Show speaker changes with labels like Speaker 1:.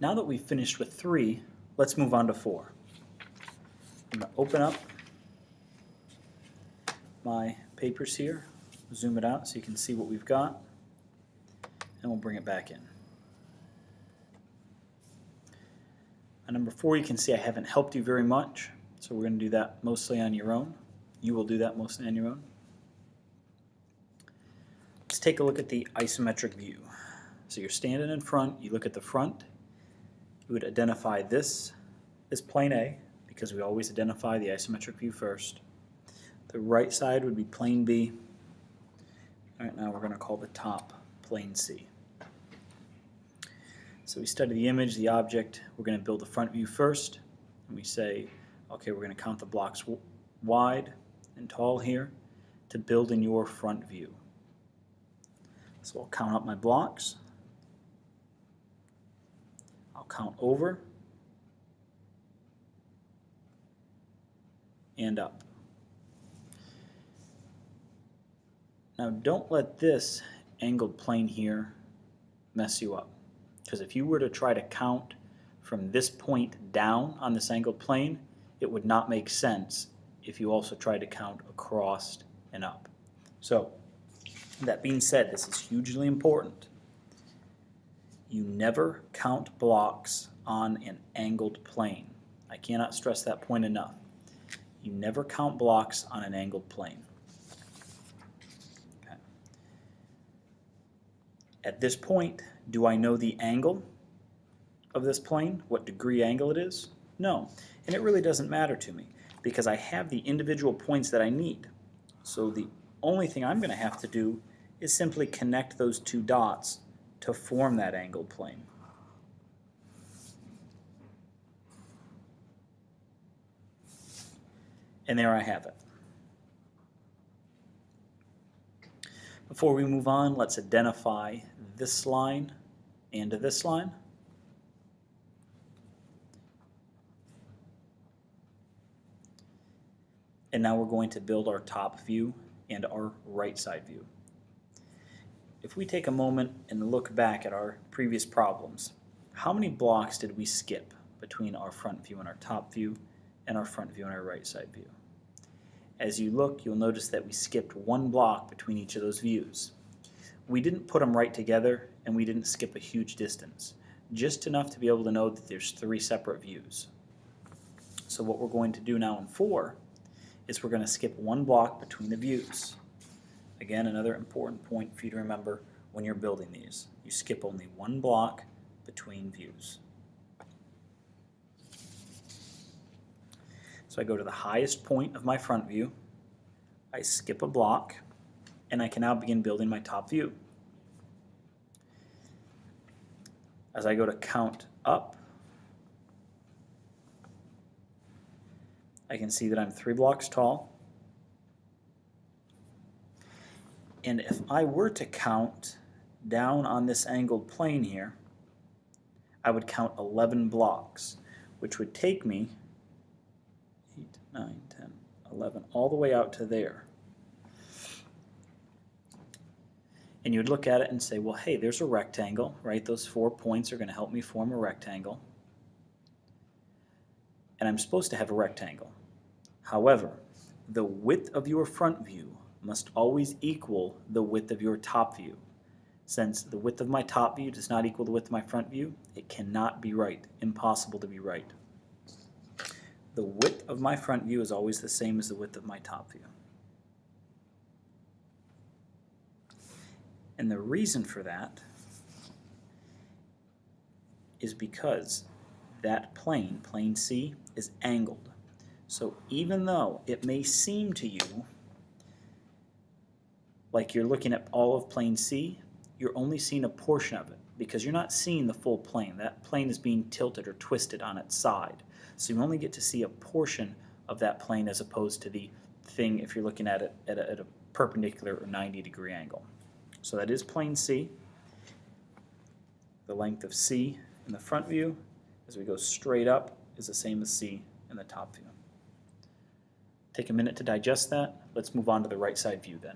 Speaker 1: Now that we've finished with 3, let's move on to 4. I'm going to open up my papers here, zoom it out so you can see what we've got, and we'll bring it back in. On number 4, you can see I haven't helped you very much, so we're going to do that mostly on your own. You will do that mostly on your own. Let's take a look at the isometric view. So you're standing in front, you look at the front, you would identify this as plane A, because we always identify the isometric view first. The right side would be plane B. All right, now we're going to call the top plane C. So we study the image, the object. We're going to build the front view first. And we say, okay, we're going to count the blocks wide and tall here to build in your front view. So I'll count up my blocks. I'll count over and up. Now don't let this angled plane here mess you up, because if you were to try to count from this point down on this angled plane, it would not make sense if you also tried to count across and up. So that being said, this is hugely important. You never count blocks on an angled plane. I cannot stress that point enough. You never count blocks on an angled plane. Okay. At this point, do I know the angle of this plane, what degree angle it is? No, and it really doesn't matter to me because I have the individual points that I need. So the only thing I'm going to have to do is simply connect those two dots to form that angled plane. And there I have it. Before we move on, let's identify this line and this line. And now we're going to build our top view and our right side view. If we take a moment and look back at our previous problems, how many blocks did we skip between our front view and our top view and our front view and our right side view? As you look, you'll notice that we skipped 1 block between each of those views. We didn't put them right together and we didn't skip a huge distance, just enough to be able to know that there's 3 separate views. So what we're going to do now in 4 is we're going to skip 1 block between the views. Again, another important point for you to remember when you're building these. You skip only 1 block between views. So I go to the highest point of my front view, I skip a block, and I can now begin building my top view. As I go to count up, I can see that I'm 3 blocks tall. And if I were to count down on this angled plane here, I would count 11 blocks, which would take me 8, 9, 10, 11, all the way out to there. And you'd look at it and say, well, hey, there's a rectangle, right? Those 4 points are going to help me form a rectangle. And I'm supposed to have a rectangle. However, the width of your front view must always equal the width of your top view. Since the width of my top view does not equal the width of my front view, it cannot be right. Impossible to be right. The width of my front view is always the same as the width of my top view. And the reason for that is because that plane, plane C, is angled. So even though it may seem to you like you're looking at all of plane C, you're only seeing a portion of it because you're not seeing the full plane. That plane is being tilted or twisted on its side. So you only get to see a portion of that plane as opposed to the thing if you're looking at it at a perpendicular or 90-degree angle. So that is plane C. The length of C in the front view as we go straight up is the same as C in the top view. Take a minute to digest that. Let's move on to the right side view then.